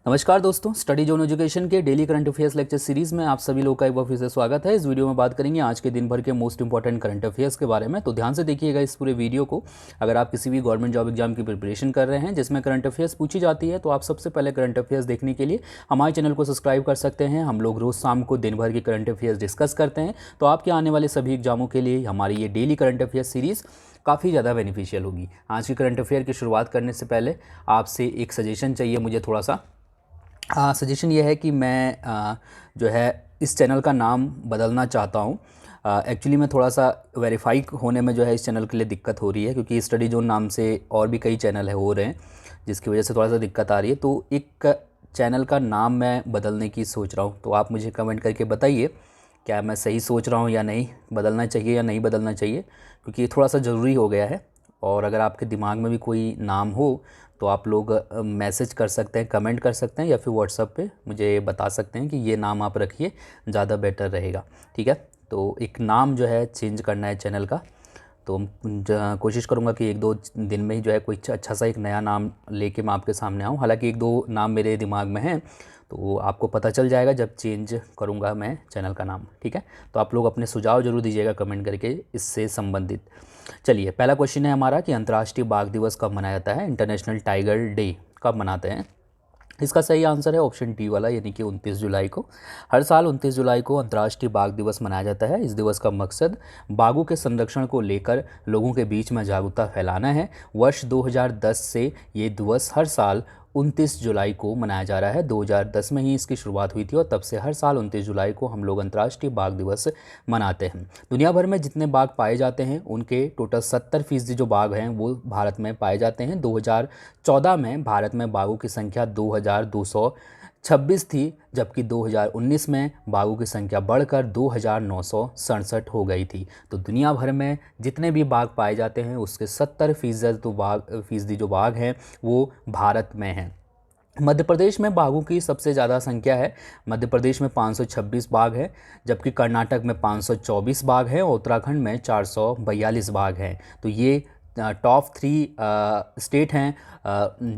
नमस्कार दोस्तों, study zone education के daily current affairs lecture series में आप सभी लोग का एक बार फिर से स्वागत है। इस वीडियो में बात करेंगे आज के दिन भर के मोस्ट इंपॉर्टेंट करंट अफेयर्स के बारे में। तो ध्यान से देखिएगा इस पूरे वीडियो को। अगर आप किसी भी गवर्नमेंट जॉब एग्जाम की प्रिपरेशन कर रहे हैं जिसमें करंट अफेयर्स पूछी जाती है, तो आप सबसे पहले करंट अफेयर्स देखने के लिए हमारे चैनल को सब्सक्राइब कर सकते हैं। हम लोग रोज़ शाम को दिन भर के करंट अफेयर्स डिस्कस करते हैं, तो आपके आने वाले सभी एग्जामों के लिए हमारी ये डेली करंट अफेयर्स सीरीज़ काफ़ी ज़्यादा बेनिफिशियल होगी। आज की करंट अफेयर की शुरुआत करने से पहले आपसे एक सजेशन चाहिए मुझे थोड़ा सा। सजेशन ये है कि मैं जो है इस चैनल का नाम बदलना चाहता हूँ। एक्चुअली मैं थोड़ा सा वेरीफाई होने में जो है इस चैनल के लिए दिक्कत हो रही है, क्योंकि स्टडी जोन नाम से और भी कई चैनल है हो रहे हैं, जिसकी वजह से थोड़ा सा दिक्कत आ रही है। तो एक चैनल का नाम मैं बदलने की सोच रहा हूँ, तो आप मुझे कमेंट करके बताइए क्या मैं सही सोच रहा हूँ या नहीं, बदलना चाहिए या नहीं बदलना चाहिए, क्योंकि ये थोड़ा सा ज़रूरी हो गया है। और अगर आपके दिमाग में भी कोई नाम हो तो आप लोग मैसेज कर सकते हैं, कमेंट कर सकते हैं, या फिर व्हाट्सएप पे मुझे बता सकते हैं कि ये नाम आप रखिए, ज़्यादा बेटर रहेगा। ठीक है, तो एक नाम जो है चेंज करना है चैनल का, तो कोशिश करूँगा कि एक दो दिन में ही जो है कोई अच्छा सा एक नया नाम लेके मैं आपके सामने आऊँ। हालांकि एक दो नाम मेरे दिमाग में हैं, तो आपको पता चल जाएगा जब चेंज करूँगा मैं चैनल का नाम। ठीक है, तो आप लोग अपने सुझाव जरूर दीजिएगा कमेंट करके इससे संबंधित। चलिए, पहला क्वेश्चन है हमारा कि अंतर्राष्ट्रीय बाघ दिवस कब मनाया जाता है, इंटरनेशनल टाइगर डे कब मनाते हैं। इसका सही आंसर है ऑप्शन डी वाला, यानी कि 29 जुलाई को। हर साल 29 जुलाई को अंतर्राष्ट्रीय बाघ दिवस मनाया जाता है। इस दिवस का मकसद बाघों के संरक्षण को लेकर लोगों के बीच में जागरूकता फैलाना है। वर्ष 2010 से ये दिवस हर साल 29 जुलाई को मनाया जा रहा है। 2010 में ही इसकी शुरुआत हुई थी और तब से हर साल 29 जुलाई को हम लोग अंतर्राष्ट्रीय बाघ दिवस मनाते हैं। दुनिया भर में जितने बाघ पाए जाते हैं उनके टोटल 70% जो बाघ हैं वो भारत में पाए जाते हैं। 2014 में भारत में बाघों की संख्या 2226 थी, जबकि 2019 में बाघों की संख्या बढ़कर 2967 हो गई थी। तो दुनिया भर में जितने भी बाघ पाए जाते हैं उसके 70% तो फीसदी जो बाघ हैं वो भारत में हैं। मध्य प्रदेश में बाघों की सबसे ज़्यादा संख्या है। मध्य प्रदेश में 526 बाघ है, जबकि कर्नाटक में 524 बाघ हैं और उत्तराखंड में 442 बाघ हैं। तो ये टॉप 3 स्टेट हैं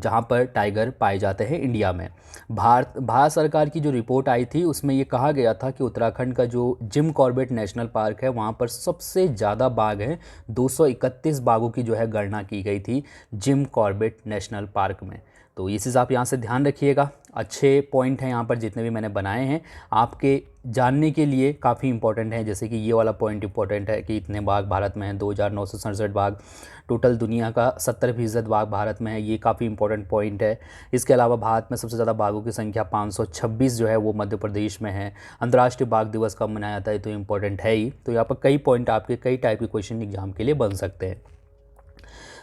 जहां पर टाइगर पाए जाते हैं इंडिया में। भारत सरकार की जो रिपोर्ट आई थी उसमें ये कहा गया था कि उत्तराखंड का जो जिम कॉर्बेट नेशनल पार्क है वहां पर सबसे ज़्यादा बाघ हैं। 231 बाघों की जो है गणना की गई थी जिम कॉर्बेट नेशनल पार्क में। तो ये चीज़ आप यहाँ से ध्यान रखिएगा। अच्छे पॉइंट हैं यहाँ पर जितने भी मैंने बनाए हैं आपके जानने के लिए काफ़ी इंपॉर्टेंट है। जैसे कि ये वाला पॉइंट इंपॉर्टेंट है कि इतने बाघ भारत में हैं, 2967 बाघ। टोटल दुनिया का 70% बाघ भारत में है, ये काफ़ी इंपॉर्टेंट पॉइंट है। इसके अलावा भारत में सबसे ज़्यादा बाघों की संख्या 526 जो है वो मध्य प्रदेश में है। अंतर्राष्ट्रीय बाघ दिवस कब मनाया जाता है तो इंपॉर्टेंट है ही। तो यहाँ पर कई पॉइंट आपके कई टाइप के क्वेश्चन एग्जाम के लिए बन सकते हैं।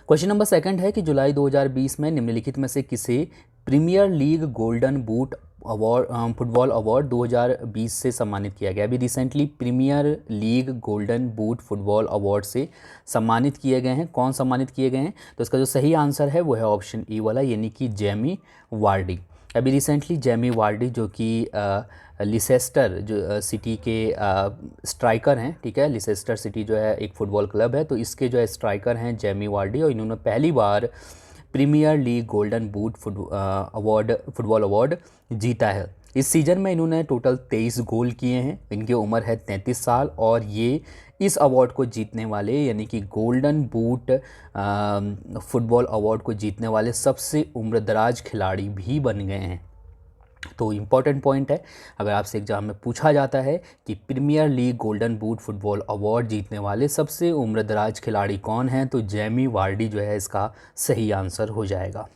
क्वेश्चन नंबर सेकंड है कि जुलाई 2020 में निम्नलिखित में से किसे premier league golden boot award football award 2020 से सम्मानित किया गया। अभी recently premier league golden boot football award से सम्मानित किए गए हैं। कौन सम्मानित किए गए हैं? तो इसका जो सही आंसर है वो है ऑप्शन ई वाला, यानी कि जेमी वार्डी। अभी रिसेंटली जेमी वार्डी जो कि लिसेस्टर जो सिटी के स्ट्राइकर हैं, ठीक है, लिसेस्टर सिटी जो है एक फ़ुटबॉल क्लब है, तो इसके जो है स्ट्राइकर हैं जेमी वार्डी, और इन्होंने पहली बार premier league golden boot football award जीता है। इस सीज़न में इन्होंने टोटल 23 गोल किए हैं। इनकी उम्र है 33 साल और ये इस अवार्ड को जीतने वाले, यानी कि गोल्डन बूट फुटबॉल अवार्ड को जीतने वाले सबसे उम्रदराज खिलाड़ी भी बन गए हैं। तो इम्पॉर्टेंट पॉइंट है, अगर आपसे एग्जाम में पूछा जाता है कि premier league golden boot football award जीतने वाले सबसे उम्रदराज खिलाड़ी कौन हैं, तो जेमी वार्डी जो है इसका सही आंसर हो जाएगा।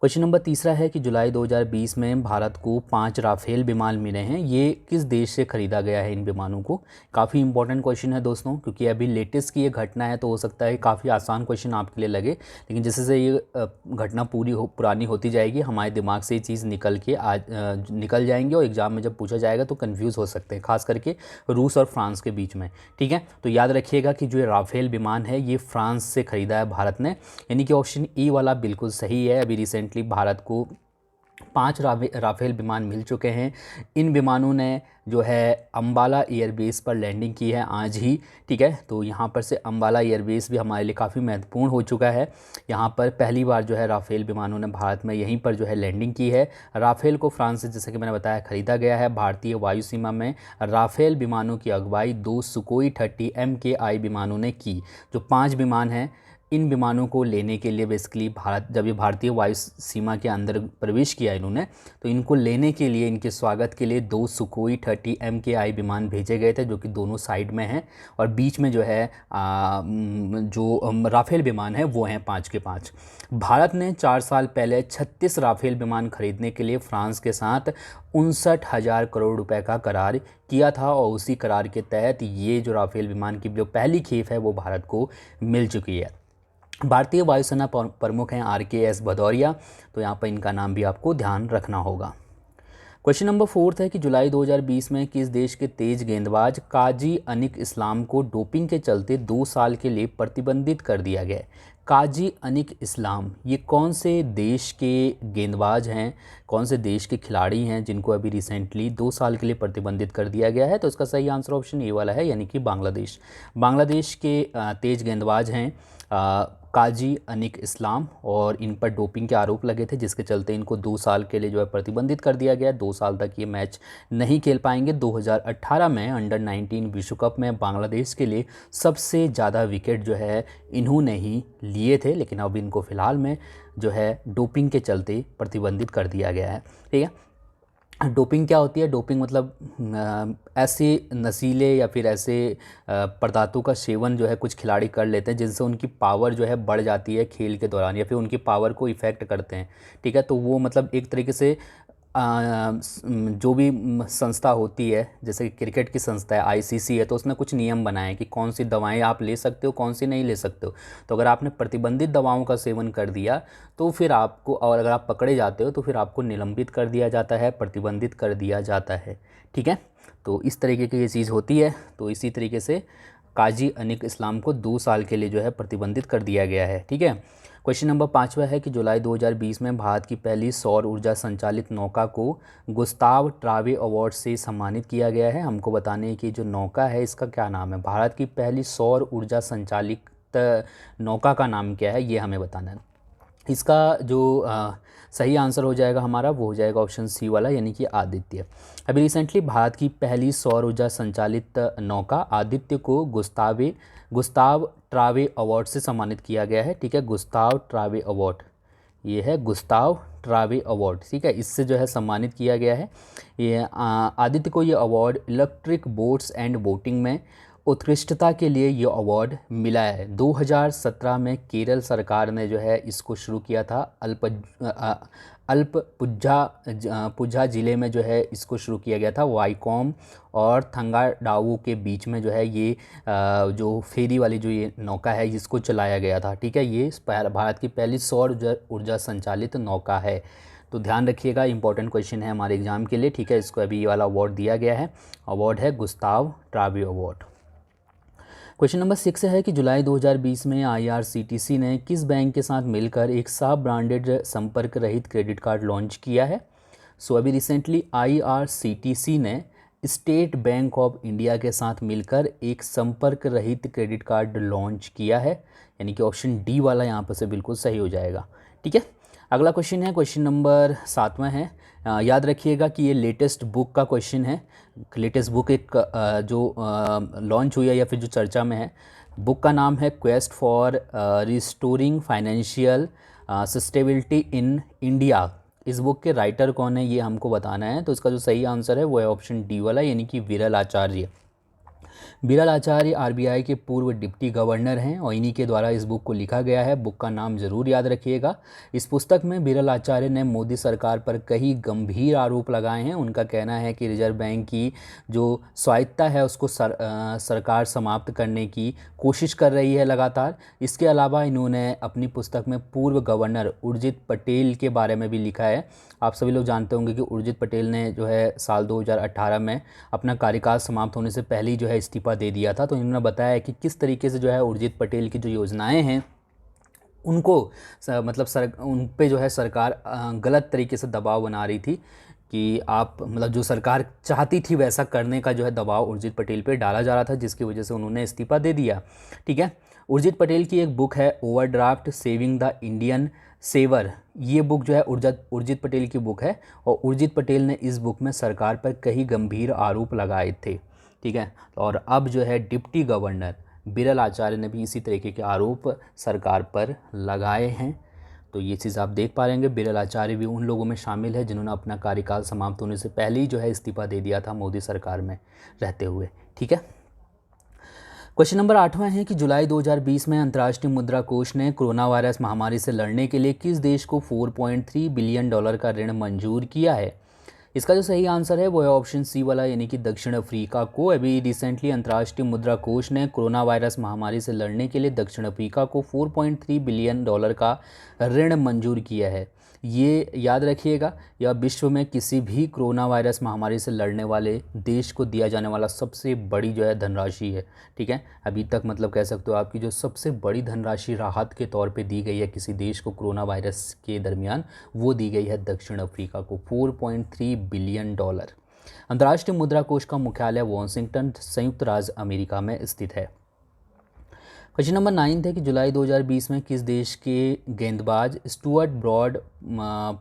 क्वेश्चन नंबर तीसरा है कि जुलाई 2020 में भारत को 5 राफेल विमान मिले हैं। ये किस देश से ख़रीदा गया है इन विमानों को? काफ़ी इंपॉर्टेंट क्वेश्चन है दोस्तों, क्योंकि अभी लेटेस्ट की ये घटना है, तो हो सकता है काफ़ी आसान क्वेश्चन आपके लिए लगे, लेकिन जैसे जैसे ये घटना पुरानी होती जाएगी हमारे दिमाग से ये चीज़ निकल जाएंगी और एग्ज़ाम में जब पूछा जाएगा तो कन्फ्यूज़ हो सकते हैं, खास करके रूस और फ्रांस के बीच में। ठीक है, तो याद रखिएगा कि जो राफेल विमान है ये फ्रांस से ख़रीदा है भारत ने, यानी कि ऑप्शन ई वाला बिल्कुल सही है। अभी रिसेंटली भारत को 5 राफेल विमान मिल चुके हैं। इन विमानों ने जो है अंबाला एयरबेस पर लैंडिंग की है आज ही, ठीक है। तो यहाँ पर से अंबाला एयरबेस भी हमारे लिए काफ़ी महत्वपूर्ण हो चुका है। यहाँ पर पहली बार जो है राफेल विमानों ने भारत में यहीं पर जो है लैंडिंग की है। राफेल को फ्रांस से, जैसे कि मैंने बताया, ख़रीदा गया है। भारतीय वायु सीमा में राफेल विमानों की अगुवाई 2 सुकोई 30 MKI विमानों ने की। जो 5 विमान हैं, इन विमानों को लेने के लिए बेसिकली भारत, जब ये भारतीय वायु सीमा के अंदर प्रवेश किया इन्होंने, तो इनको लेने के लिए, इनके स्वागत के लिए 2 सुकोई 30 MKI विमान भेजे गए थे, जो कि दोनों साइड में हैं। और बीच में जो है राफेल विमान है वो हैं 5 के 5। भारत ने 4 साल पहले 36 राफेल विमान खरीदने के लिए फ्रांस के साथ 59,000 करोड़ रुपए का करार किया था, और उसी करार के तहत ये जो राफेल विमान की जो पहली खेप है वो भारत को मिल चुकी है। भारतीय वायुसेना प्रमुख हैं RKS भदौरिया, तो यहाँ पर इनका नाम भी आपको ध्यान रखना होगा। क्वेश्चन नंबर 4 है कि जुलाई 2020 में किस देश के तेज गेंदबाज काजी अनिक इस्लाम को डोपिंग के चलते 2 साल के लिए प्रतिबंधित कर दिया गया। काजी अनिक इस्लाम ये कौन से देश के गेंदबाज हैं, कौन से देश के खिलाड़ी हैं जिनको अभी रिसेंटली 2 साल के लिए प्रतिबंधित कर दिया गया है? तो इसका सही आंसर ऑप्शन ए वाला है, यानी कि बांग्लादेश। बांग्लादेश के तेज गेंदबाज हैं काजी अनिक इस्लाम, और इन पर डोपिंग के आरोप लगे थे, जिसके चलते इनको 2 साल के लिए जो है प्रतिबंधित कर दिया गया। 2 साल तक ये मैच नहीं खेल पाएंगे। 2018 में अंडर-19 विश्व कप में बांग्लादेश के लिए सबसे ज़्यादा विकेट जो है इन्होंने ही लिए थे, लेकिन अब इनको फ़िलहाल में जो है डोपिंग के चलते प्रतिबंधित कर दिया गया है, ठीक है। डोपिंग क्या होती है? डोपिंग मतलब ऐसे नशीले या फिर ऐसे पदार्थों का सेवन जो है कुछ खिलाड़ी कर लेते हैं जिनसे उनकी पावर जो है बढ़ जाती है खेल के दौरान, या फिर उनकी पावर को इफ़ेक्ट करते हैं, ठीक है। तो वो मतलब एक तरीके से जो भी संस्था होती है, जैसे कि क्रिकेट की संस्था है ICC है, तो उसने कुछ नियम बनाए हैं कि कौन सी दवाएं आप ले सकते हो, कौन सी नहीं ले सकते हो। तो अगर आपने प्रतिबंधित दवाओं का सेवन कर दिया तो फिर आपको, और अगर आप पकड़े जाते हो तो फिर आपको निलंबित कर दिया जाता है, प्रतिबंधित कर दिया जाता है, ठीक है। तो इस तरीके की ये चीज़ होती है। तो इसी तरीके से काजी अनिक इस्लाम को 2 साल के लिए जो है प्रतिबंधित कर दिया गया है, ठीक है। क्वेश्चन नंबर 5वां है कि जुलाई 2020 में भारत की पहली सौर ऊर्जा संचालित नौका को गुस्ताव ट्रावे अवार्ड से सम्मानित किया गया है। हमको बताने की जो नौका है इसका क्या नाम है, भारत की पहली सौर ऊर्जा संचालित नौका का नाम क्या है, ये हमें बताना है। इसका जो सही आंसर हो जाएगा हमारा, वो हो जाएगा ऑप्शन सी वाला, यानी कि आदित्य। अभी रिसेंटली भारत की पहली सौर ऊर्जा संचालित नौका आदित्य को गुस्ताव ट्रावे अवार्ड से सम्मानित किया गया है, ठीक है। गुस्ताव ट्रावे अवार्ड, ये है गुस्ताव ट्रावे अवार्ड, ठीक है। इससे जो है सम्मानित किया गया है। ये आदित्य को ये award electric boats and boating में उत्कृष्टता के लिए ये अवार्ड मिला है। 2017 में केरल सरकार ने जो है इसको शुरू किया था। अल्पपुझा ज़िले में जो है इसको शुरू किया गया था। वाईकॉम और थंगाडावू के बीच में जो है ये जो फेरी वाली जो ये नौका है इसको चलाया गया था, ठीक है। ये भारत की पहली सौर ऊर्जा संचालित नौका है। तो ध्यान रखिएगा, इंपॉर्टेंट क्वेश्चन है हमारे एग्जाम के लिए, ठीक है। इसको अभी ये वाला अवार्ड दिया गया है, अवार्ड है गुस्ताव ट्रावे अवार्ड। क्वेश्चन नंबर 6 है कि जुलाई 2020 में IRCTC ने किस बैंक के साथ मिलकर एक सब ब्रांडेड संपर्क रहित क्रेडिट कार्ड लॉन्च किया है? सो अभी रिसेंटली IRCTC ने स्टेट बैंक ऑफ इंडिया के साथ मिलकर एक संपर्क रहित क्रेडिट कार्ड लॉन्च किया है, यानी कि ऑप्शन डी वाला यहाँ पर से बिल्कुल सही हो जाएगा, ठीक है। अगला क्वेश्चन है, क्वेश्चन नंबर 7वां है। याद रखिएगा कि ये लेटेस्ट बुक का क्वेश्चन है। लेटेस्ट बुक एक जो लॉन्च हुई है या फिर जो चर्चा में है, बुक का नाम है quest for restoring financial sustainability in India. इस बुक के राइटर कौन है ये हमको बताना है। तो इसका जो सही आंसर है वो है ऑप्शन डी वाला, यानी कि विरल आचार्य। विरल आचार्य RBI के पूर्व डिप्टी गवर्नर हैं और इन्हीं के द्वारा इस बुक को लिखा गया है। बुक का नाम ज़रूर याद रखिएगा। इस पुस्तक में विरल आचार्य ने मोदी सरकार पर कई गंभीर आरोप लगाए हैं। उनका कहना है कि रिजर्व बैंक की जो स्वायत्तता है उसको सरकार समाप्त करने की कोशिश कर रही है लगातार। इसके अलावा इन्होंने अपनी पुस्तक में पूर्व गवर्नर उर्जित पटेल के बारे में भी लिखा है। आप सभी लोग जानते होंगे कि उर्जित पटेल ने जो है साल 2018 में अपना कार्यकाल समाप्त होने से पहले ही जो है इस्तीफा दे दिया था। तो इन्होंने बताया कि किस तरीके से जो है उर्जित पटेल की जो योजनाएं हैं उनको उन पे जो है सरकार गलत तरीके से दबाव बना रही थी कि आप मतलब जो सरकार चाहती थी वैसा करने का जो है दबाव उर्जित पटेल पे डाला जा रहा था, जिसकी वजह से उन्होंने इस्तीफा दे दिया। ठीक है, उर्जित पटेल की एक बुक है overdraft saving the Indian saver. ये बुक जो है उर्जित पटेल की बुक है, और उर्जित पटेल ने इस बुक में सरकार पर कई गंभीर आरोप लगाए थे। ठीक है, और अब जो है डिप्टी गवर्नर बिरल आचार्य ने भी इसी तरीके के आरोप सरकार पर लगाए हैं। तो ये चीज़ आप देख पा रहेंगे, बिरल आचार्य भी उन लोगों में शामिल है जिन्होंने अपना कार्यकाल समाप्त होने से पहले ही जो है इस्तीफा दे दिया था मोदी सरकार में रहते हुए। ठीक है, क्वेश्चन नंबर 8वां है कि जुलाई 2020 में अंतर्राष्ट्रीय मुद्रा कोष ने कोरोना वायरस महामारी से लड़ने के लिए किस देश को $4.3 बिलियन का ऋण मंजूर किया है? इसका जो सही आंसर है वो है ऑप्शन सी वाला, यानी कि दक्षिण अफ्रीका को। अभी रिसेंटली अंतर्राष्ट्रीय मुद्रा कोष ने कोरोना वायरस महामारी से लड़ने के लिए दक्षिण अफ्रीका को $4.3 बिलियन का ऋण मंजूर किया है। ये याद रखिएगा, यह विश्व में किसी भी कोरोना वायरस महामारी से लड़ने वाले देश को दिया जाने वाला सबसे बड़ी जो है धनराशि है। ठीक है, अभी तक मतलब कह सकते हो आपकी जो सबसे बड़ी धनराशि राहत के तौर पे दी गई है किसी देश को कोरोना वायरस के दरमियान, वो दी गई है दक्षिण अफ्रीका को, $4.3 बिलियन। अंतर्राष्ट्रीय मुद्रा कोष का मुख्यालय वॉशिंगटन, संयुक्त राज्य अमेरिका में स्थित है। क्वेश्चन नंबर 9 है कि जुलाई 2020 में किस देश के गेंदबाज स्टुअर्ट ब्रॉड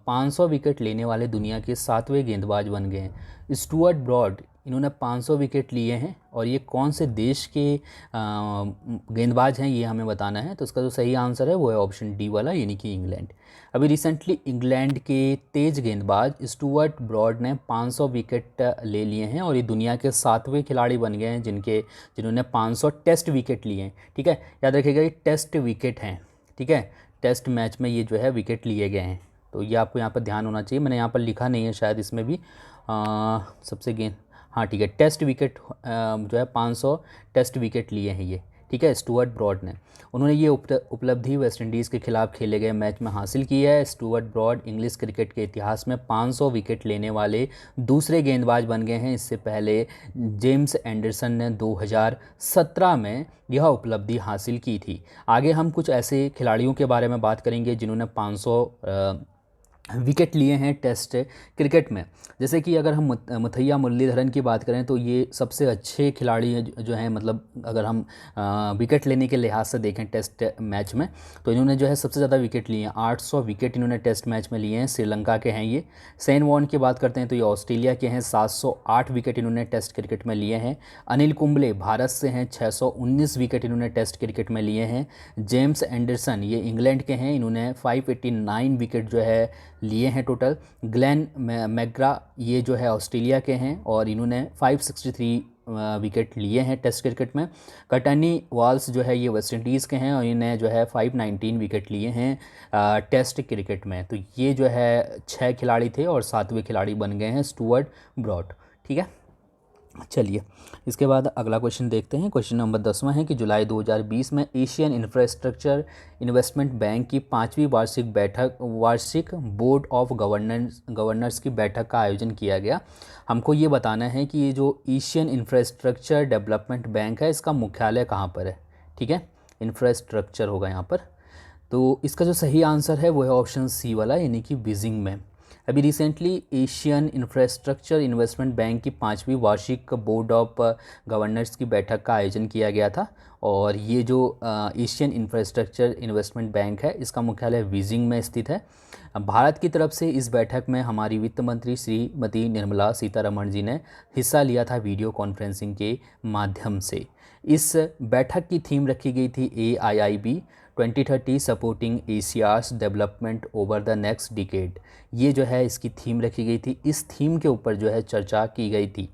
500 विकेट लेने वाले दुनिया के 7वें गेंदबाज बन गए हैं? स्टुअर्ट ब्रॉड इन्होंने 500 विकेट लिए हैं, और ये कौन से देश के गेंदबाज हैं ये हमें बताना है। तो इसका जो सही आंसर है वो है ऑप्शन डी वाला, यानी कि इंग्लैंड। अभी रिसेंटली इंग्लैंड के तेज गेंदबाज स्टुअर्ट ब्रॉड ने 500 विकेट ले लिए हैं, और ये दुनिया के 7वें खिलाड़ी बन गए हैं जिन्होंने 500 टेस्ट विकेट लिए हैं। ठीक है, याद रखिएगा ये टेस्ट विकेट हैं। ठीक है, टेस्ट मैच में ये जो है विकेट लिए गए हैं, तो ये आपको यहाँ पर ध्यान होना चाहिए। मैंने यहाँ पर लिखा नहीं है शायद इसमें भी सबसे गेंद, हाँ ठीक है, टेस्ट विकेट जो है 500 टेस्ट विकेट लिए हैं ये। ठीक है, स्टुअर्ट ब्रॉड ने, उन्होंने ये उपलब्धि वेस्टइंडीज़ के खिलाफ खेले गए मैच में हासिल की है। स्टुअर्ट ब्रॉड इंग्लिश क्रिकेट के इतिहास में 500 विकेट लेने वाले दूसरे गेंदबाज बन गए हैं। इससे पहले जेम्स एंडरसन ने 2017 में यह उपलब्धि हासिल की थी। आगे हम कुछ ऐसे खिलाड़ियों के बारे में बात करेंगे जिन्होंने 500 विकेट लिए हैं टेस्ट क्रिकेट में। जैसे कि अगर हम मुथैया मुरलीधरन की बात करें तो ये सबसे अच्छे खिलाड़ी हैं जो हैं, मतलब अगर हम विकेट लेने के लिहाज से देखें टेस्ट मैच में, तो इन्होंने जो है सबसे ज़्यादा विकेट लिए हैं। 800 विकेट इन्होंने टेस्ट मैच में लिए हैं, श्रीलंका के हैं ये। शेन वॉर्न की बात करते हैं तो ये ऑस्ट्रेलिया के हैं, 708 विकेट इन्होंने टेस्ट क्रिकेट में लिए हैं। अनिल कुंबले भारत से हैं, 619 विकेट इन्होंने टेस्ट क्रिकेट में लिए हैं। जेम्स एंडरसन ये इंग्लैंड के हैं, इन्होंने 589 विकेट जो है लिए हैं टोटल। ग्लेन मैग्रा ये जो है ऑस्ट्रेलिया के हैं, और इन्होंने 563 विकेट लिए हैं टेस्ट क्रिकेट में। कटनी वाल्स जो है ये वेस्ट इंडीज़ के हैं, और इन्हें जो है 519 विकेट लिए हैं टेस्ट क्रिकेट में। तो ये जो है 6 खिलाड़ी थे, और 7वें खिलाड़ी बन गए हैं स्टुअर्ट ब्रॉड। ठीक है, चलिए इसके बाद अगला क्वेश्चन देखते हैं। क्वेश्चन नंबर 10वां है कि जुलाई 2020 में एशियन इंफ्रास्ट्रक्चर इन्वेस्टमेंट बैंक की 5वीं वार्षिक बोर्ड ऑफ गवर्नर्स की बैठक का आयोजन किया गया। हमको ये बताना है कि ये जो एशियन इंफ्रास्ट्रक्चर डेवलपमेंट बैंक है इसका मुख्यालय कहाँ पर है। ठीक है, इंफ्रास्ट्रक्चर होगा यहाँ पर, तो इसका जो सही आंसर है वो है ऑप्शन सी वाला, यानी कि बीजिंग में। अभी recently Asian infrastructure investment bank की 5वीं वार्षिक बोर्ड ऑफ गवर्नर्स की बैठक का आयोजन किया गया था, और ये जो एशियन इंफ्रास्ट्रक्चर इन्वेस्टमेंट बैंक है इसका मुख्यालय बीजिंग में स्थित है। भारत की तरफ से इस बैठक में हमारी वित्त मंत्री श्रीमती निर्मला सीतारमण जी ने हिस्सा लिया था वीडियो कॉन्फ्रेंसिंग के माध्यम से। इस बैठक की थीम रखी गई थी AIIB 2030 supporting Asia's development over the next decade. ये जो है इसकी थीम रखी गई थी, इस थीम के ऊपर जो है चर्चा की गई थी।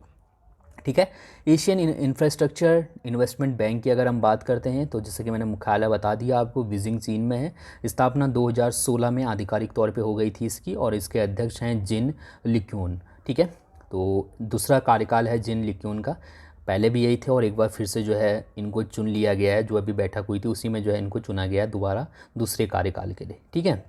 ठीक है, एशियन इंफ्रास्ट्रक्चर इन्वेस्टमेंट बैंक की अगर हम बात करते हैं तो जैसे कि मैंने मुख्यालय बता दिया आपको, बीजिंग चीन में है। स्थापना 2016 में आधिकारिक तौर पे हो गई थी इसकी, और इसके अध्यक्ष हैं जिन लिक्यून। ठीक है, तो दूसरा कार्यकाल है जिन लिक्यून का, पहले भी यही थे और एक बार फिर से जो है इनको चुन लिया गया है। जो अभी बैठक हुई थी उसी में जो है इनको चुना गया है दोबारा दूसरे कार्यकाल के लिए। ठीक है,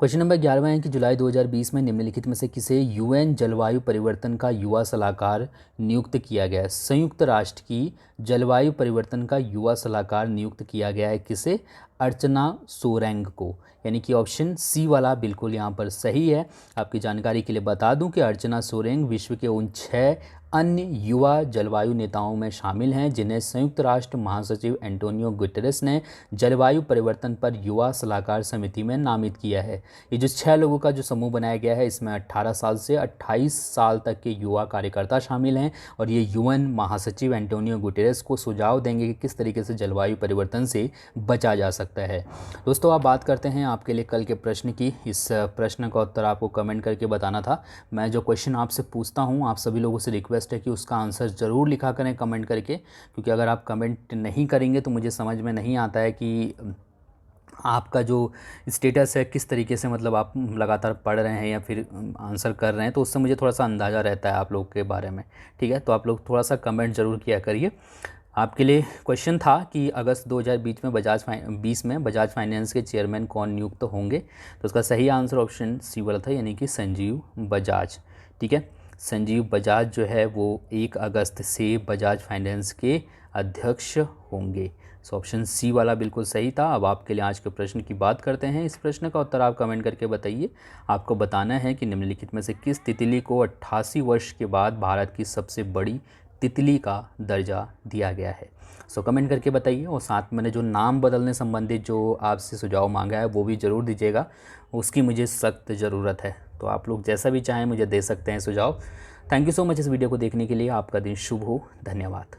क्वेश्चन नंबर 11 है कि जुलाई 2020 में निम्नलिखित में से किसे यूएन जलवायु परिवर्तन का युवा सलाहकार नियुक्त किया गया है। संयुक्त राष्ट्र की जलवायु परिवर्तन का युवा सलाहकार नियुक्त किया गया है किसे? अर्चना सोरेंग को, यानी कि ऑप्शन सी वाला बिल्कुल यहाँ पर सही है। आपकी जानकारी के लिए बता दूं कि अर्चना सोरेंग विश्व के उन 6 अन्य युवा जलवायु नेताओं में शामिल हैं जिन्हें संयुक्त राष्ट्र महासचिव एंटोनियो गुटेरेस ने जलवायु परिवर्तन पर युवा सलाहकार समिति में नामित किया है। ये जो 6 लोगों का जो समूह बनाया गया है, इसमें 18 साल से 28 साल तक के युवा कार्यकर्ता शामिल हैं और ये यूएन महासचिव एंटोनियो गुटेरेस को सुझाव देंगे कि किस तरीके से जलवायु परिवर्तन से बचा जा सकता है। दोस्तों, आप बात करते हैं आपके लिए कल के प्रश्न की। इस प्रश्न का उत्तर आपको कमेंट करके बताना था। मैं जो क्वेश्चन आपसे पूछता हूँ, आप सभी लोगों से रिक्वेस्ट है कि उसका आंसर ज़रूर लिखा करें कमेंट करके, क्योंकि अगर आप कमेंट नहीं करेंगे तो मुझे समझ में नहीं आता है कि आपका जो स्टेटस है किस तरीके से, मतलब आप लगातार पढ़ रहे हैं या फिर आंसर कर रहे हैं, तो उससे मुझे थोड़ा सा अंदाज़ा रहता है आप लोग के बारे में। ठीक है, तो आप लोग थोड़ा सा कमेंट ज़रूर किया करिए। आपके लिए क्वेश्चन था कि अगस्त 2020 में बजाज फाइनेंस के चेयरमैन कौन नियुक्त होंगे, तो उसका सही आंसर ऑप्शन सी वाला था, यानी कि संजीव बजाज। ठीक है, संजीव बजाज जो है वो 1 अगस्त से बजाज फाइनेंस के अध्यक्ष होंगे। सो ऑप्शन सी वाला बिल्कुल सही था। अब आपके लिए आज के प्रश्न की बात करते हैं। इस प्रश्न का उत्तर आप कमेंट करके बताइए। आपको बताना है कि निम्नलिखित में से किस तितली को 88 वर्ष के बाद भारत की सबसे बड़ी तितली का दर्जा दिया गया है। सो कमेंट करके बताइए, और साथ मैंने जो नाम बदलने संबंधित जो आपसे सुझाव मांगा है वो भी ज़रूर दीजिएगा, उसकी मुझे सख्त ज़रूरत है। तो आप लोग जैसा भी चाहें मुझे दे सकते हैं सुझाव। थैंक यू सो मच इस वीडियो को देखने के लिए। आपका दिन शुभ हो। धन्यवाद।